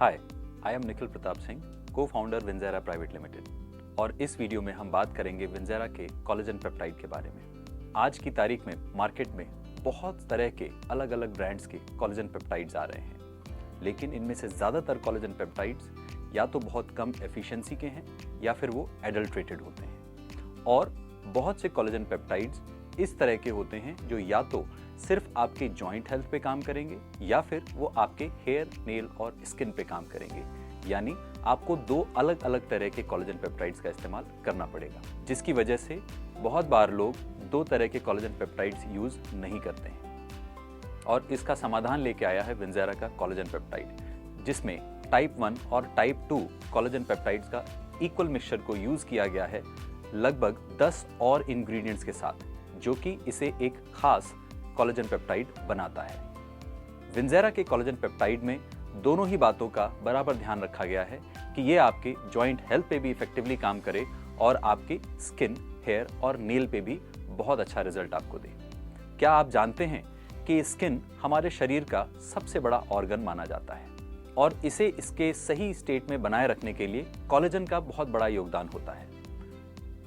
Hi, I am Nikhil Pratap Singh, cofounder Vinjera private limited, और इस video में हम बात करेंगे विंजेरा के कोलेजन पेप्टाइड के बारे में। आज की तारीख में मार्केट में बहुत तरह के अलग अलग ब्रांड्स के कोलेजन पेप्टाइड्स आ रहे हैं, लेकिन इनमें से ज़्यादातर कोलेजन पेप्टाइड्स या तो बहुत कम एफिशिएंसी के हैं या फिर वो एडल्ट्रेटेड होते हैं। और बहुत से कोलेजन पेप्टाइड्स इस तरह के होते हैं जो या तो सिर्फ आपके जॉइंट हेल्थ पे काम करेंगे या फिर वो आपके हेयर, नेल और स्किन पे काम करेंगे। यानी आपको दो अलग अलग तरह के कोलेजन पेप्टाइड्स का इस्तेमाल करना पड़ेगा, जिसकी वजह से बहुत बार लोग दो तरह के कोलेजन पेप्टाइड्स यूज नहीं करते हैं। और इसका समाधान लेके आया है विंजेरा का कोलेजन पेप्टाइड, जिसमें टाइप 1 और टाइप 2 कोलेजन पेप्टाइड्स का इक्वल मिक्सचर को यूज किया गया है लगभग 10 और इंग्रेडिएंट्स के साथ, जो कि इसे एक खास कोलेजन पेप्टाइड बनाता है। विंजेरा के कोलेजन पेप्टाइड में दोनों ही बातों का बराबर ध्यान रखा गया है कि ये आपके जॉइंट हेल्थ पे भी इफेक्टिवली काम करे और आपके स्किन, हेयर और नेल पे भी बहुत अच्छा रिजल्ट आपको दे। क्या आप जानते हैं कि स्किन हमारे शरीर का सबसे बड़ा ऑर्गन माना जाता है और इसे इसके सही स्टेट में बनाए रखने के लिए कोलेजन का बहुत बड़ा योगदान होता है।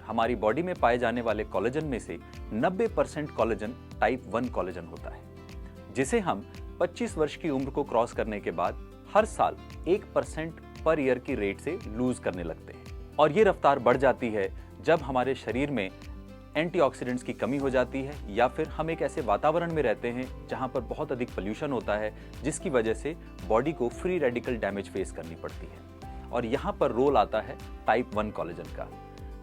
हमारी बॉडी में पाए जाने वाले कोलेजन में से 90% कोलेजन टाइप 1 कोलेजन होता है, जिसे हम 25 वर्ष की उम्र को क्रॉस करने के बाद हर साल 1% पर ईयर की रेट से लूज करने लगते हैं। और ये रफ्तार बढ़ जाती है जब हमारे शरीर में एंटीऑक्सीडेंट्स की कमी हो जाती है या फिर हम एक ऐसे वातावरण में रहते हैं जहां पर बहुत अधिक पोल्यूशन होता है, जिसकी वजह से बॉडी को फ्री रेडिकल डैमेज फेस करनी पड़ती है। और यहां पर रोल आता है टाइप 1 कोलेजन का।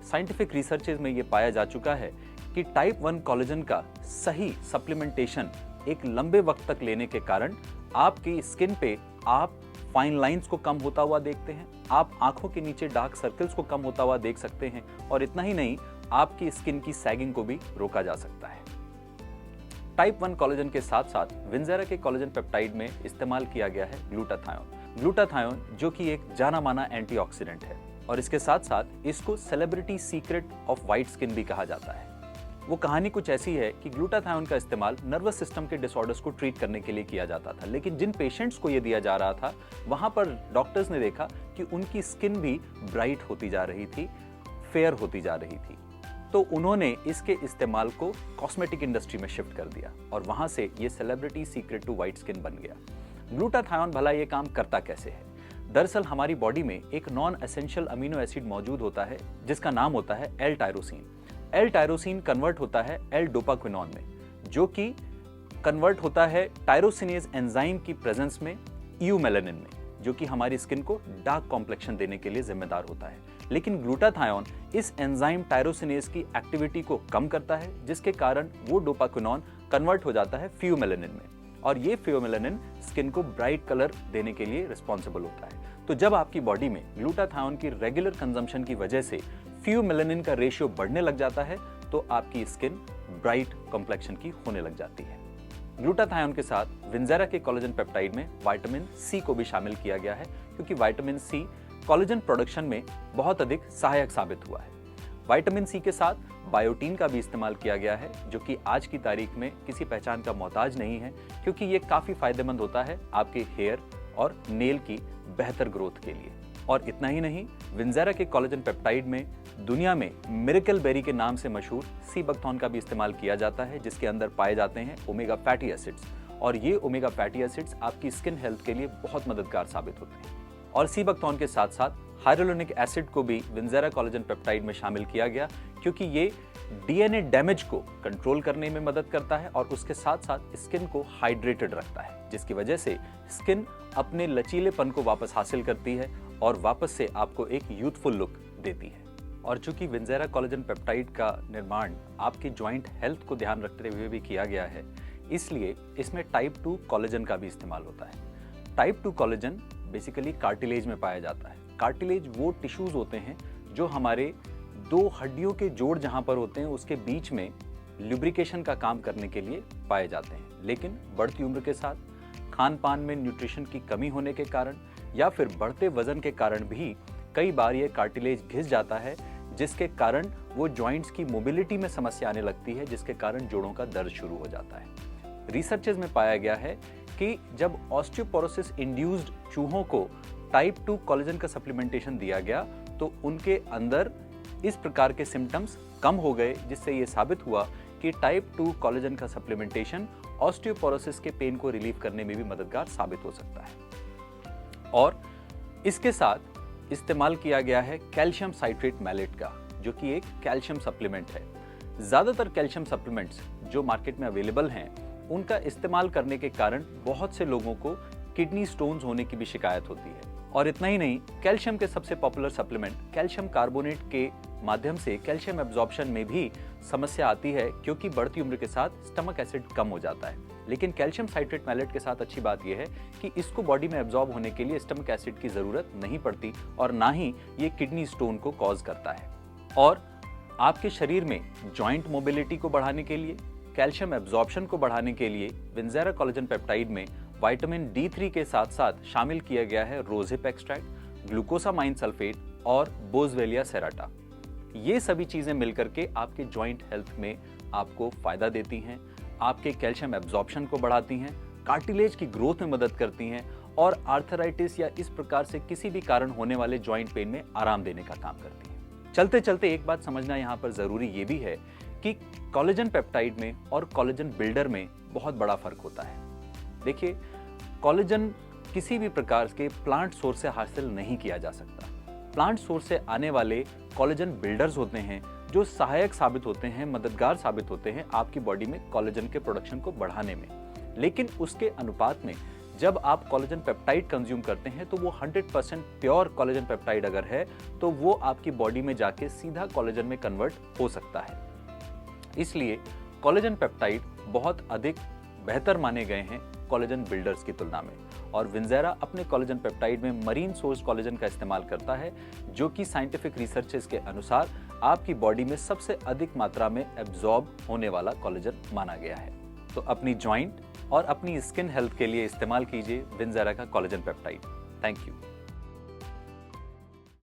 साइंटिफिक रिसर्चेज में ये पाया जा चुका है कि टाइप 1 कोलेजन का सही सप्लीमेंटेशन एक लंबे वक्त तक लेने के कारण आपकी स्किन पे आप फाइन लाइंस को कम होता हुआ देखते हैं, आप आंखों के नीचे डार्क सर्कल्स को कम होता हुआ देख सकते हैं, और इतना ही नहीं, आपकी स्किन की सैगिंग को भी रोका जा सकता है। टाइप 1 कोलेजन के साथ साथ विंजेरा के कोलेजन पेप्टाइड में इस्तेमाल किया गया है ग्लूटाथायोन। ग्लूटाथायोन जो कि एक जाना माना एंटीऑक्सीडेंट है, और इसके साथ साथ इसको celebrity secret of white skin भी कहा जाता है। वो कहानी कुछ ऐसी है कि ग्लूटाथायोन का इस्तेमाल नर्वस सिस्टम के डिसऑर्डर्स को ट्रीट करने के लिए किया जाता था, लेकिन जिन पेशेंट्स को ये दिया जा रहा था वहां पर डॉक्टर्स ने देखा कि उनकी स्किन भी ब्राइट होती जा रही थी, फेयर होती जा रही थी। तो उन्होंने इसके इस्तेमाल को कॉस्मेटिक इंडस्ट्री में शिफ्ट कर दिया और वहां से ये celebrity secret to white skin बन गया। ग्लूटाथायोन भला ये काम करता कैसे है? दरअसल हमारी बॉडी में एक नॉन एसेंशियल अमीनो एसिड मौजूद होता है जिसका नाम होता है L tyrosine. L tyrosine convert होता है एल डोपाक्विनोन में, जो कि कन्वर्ट होता है टायरोसिनेज एंजाइम की प्रेजेंस में यूमेलेनिन में, जो कि हमारी स्किन को डार्क कॉम्प्लेक्शन देने के लिए जिम्मेदार होता है। लेकिन ग्लूटाथायोन इस एंजाइम टायरोसिनेज की एक्टिविटी को कम करता है, जिसके कारण वो डोपाक्विनोन कन्वर्ट हो जाता है फ्यूमेलेनिन में, और ये फ्यूमेलेनिन स्किन को ब्राइट कलर देने के लिए रिस्पॉन्सिबल होता है। तो जब आपकी बॉडी में ग्लूटाथायोन की रेगुलर कंजम्पशन की वजह से फ्यूमेलेनिन का रेशियो बढ़ने लग जाता है, तो आपकी स्किन ब्राइट कॉम्प्लेक्शन की होने लग जाती है। ग्लूटाथायोन के साथ विंजेरा के कोलेजन पेप्टाइड में विटामिन सी को भी शामिल किया गया है, क्योंकि विटामिन सी कोलेजन प्रोडक्शन में बहुत अधिक सहायक साबित हुआ है। विटामिन सी के साथ बायोटीन का भी इस्तेमाल किया गया है, जो कि आज की तारीख में किसी पहचान का मोहताज नहीं है, क्योंकि ये काफी फायदेमंद होता है आपके हेयर और नेल की बेहतर ग्रोथ के लिए। और इतना ही नहीं, विंजेरा के कोलेजन पेप्टाइड में दुनिया में मिरेकल बेरी के नाम से मशहूर सी बकथॉर्न का भी इस्तेमाल किया जाता है, जिसके अंदर पाए जाते हैं ओमेगा फैटी एसिड्स, और ये ओमेगा फैटी एसिड्स आपकी स्किन हेल्थ के लिए बहुत मददगार साबित होते हैं। और सी बकथॉर्न के साथ साथ हाइड्रोलोनिक एसिड को भी विंजेरा कोलेजन पेप्टाइड में शामिल किया गया, क्योंकि ये डीएनए डैमेज को कंट्रोल करने में मदद करता है और उसके साथ साथ स्किन को हाइड्रेटेड रखता है, जिसकी वजह से स्किन अपने लचीलेपन को वापस हासिल करती है और वापस से आपको एक यूथफुल लुक देती है। और चूंकि विंजेरा कोलेजन पेप्टाइड का निर्माण आपके जॉइंट हेल्थ को ध्यान रखते हुए भी किया गया है, इसलिए इसमें टाइप 2 कोलेजन का भी इस्तेमाल होता है। टाइप 2 कोलेजन बेसिकली कार्टिलेज में पाया जाता है। कार्टिलेज वो टिश्यूज होते हैं जो हमारे दो हड्डियों के जोड़ जहां पर होते हैं उसके बीच में लुब्रिकेशन का काम करने के लिए पाए जाते हैं। लेकिन बढ़ती उम्र के साथ, खान पान में न्यूट्रिशन की कमी होने के कारण या फिर बढ़ते वजन के कारण भी कई बार ये कार्टिलेज घिस जाता है, जिसके कारण वो जॉइंट्स की मोबिलिटी में समस्या आने लगती है, जिसके कारण जोड़ों का दर्द शुरू हो जाता है। रिसर्चेज में पाया गया है कि जब ऑस्टियोपोरोसिस इंड्यूस्ड चूहों को टाइप 2 कोलेजन का सप्लीमेंटेशन दिया गया तो उनके अंदर इस प्रकार के सिम्टम्स कम हो गए, जिससे ये साबित हुआ कि टाइप 2 कोलेजन का सप्लीमेंटेशन ऑस्टियोपोरोसिस के पेन को रिलीव करने में भी मददगार साबित हो सकता है। और इसके साथ इस्तेमाल किया गया है कैल्शियम साइट्रेट मैलेट का, जो कि एक कैल्शियम सप्लीमेंट है। ज़्यादातर कैल्शियम सप्लीमेंट्स जो मार्केट में अवेलेबल हैं, उनका इस्तेमाल करने के कारण बहुत से लोगों को किडनी स्टोन्स होने की भी शिकायत होती है। और इतना ही नहीं, कैल्शियम के सबसे पॉपुलर सप्लीमेंट कैल्शियम कार्बोनेट के माध्यम से कैल्शियम एब्जॉर्प्शन में भी समस्या आती है, क्योंकि बढ़ती उम्र के साथ स्टमक एसिड कम हो जाता है। लेकिन कैल्शियम साइट्रेट मैलेट के साथ अच्छी बात यह है कि इसको बॉडी में एब्जॉर्ब होने के लिए स्टमक एसिड की जरूरत नहीं पड़ती और ना ही ये किडनी स्टोन को कॉज करता है। और आपके शरीर में जॉइंट मोबिलिटी को बढ़ाने के लिए, कैल्शियम एब्जॉर्प्शन को बढ़ाने के लिए विंजेरा कोलेजन पेप्टाइड में विटामिन D3 के साथ साथ शामिल किया गया है रोजहिप एक्सट्रैक्ट, ग्लूकोसामाइन सल्फेट और बोजवेलिया सेराटा। ये सभी चीजें मिलकर के आपके जॉइंट हेल्थ में आपको फायदा देती हैं, आपके कैल्शियम एब्जॉर्प्शन को बढ़ाती हैं, कार्टिलेज की ग्रोथ में मदद करती हैं और आर्थराइटिस या इस प्रकार से किसी भी कारण होने वाले जॉइंट पेन में आराम देने का काम करती हैं। चलते चलते एक बात समझना यहाँ पर जरूरी ये भी है कि कोलेजन पेप्टाइड में और कोलेजन बिल्डर में बहुत बड़ा फर्क होता है। देखिए, कोलेजन किसी भी प्रकार के प्लांट सोर्स से हासिल नहीं किया जा सकता। प्लांट सोर्स से आने वाले कोलेजन बिल्डर्स होते हैं जो सहायक साबित होते हैं, मददगार साबित होते हैं आपकी बॉडी में कोलेजन के प्रोडक्शन को बढ़ाने में। लेकिन उसके अनुपात में जब आप कोलेजन पेप्टाइड कंज्यूम करते हैं तो वो 100% प्योर कोलेजन पेप्टाइड अगर है तो वो आपकी बॉडी में जाके सीधा कोलेजन में कन्वर्ट हो सकता है। इसलिए कोलेजन पेप्टाइड बहुत अधिक बेहतर माने गए हैं कोलेजन बिल्डर्स की तुलना में। और विंजेरा अपने कोलेजन पेप्टाइड में मरीन सोर्स कोलेजन का इस्तेमाल करता है, जो कि साइंटिफिक रिसर्चेस के अनुसार आपकी बॉडी में सबसे अधिक मात्रा में एब्जॉर्ब होने वाला कोलेजन माना गया है। तो अपनी जॉइंट और अपनी स्किन हेल्थ के लिए इस्तेमाल कीजिए विंजेरा का कोलेजन पेप्टाइड। Thank you.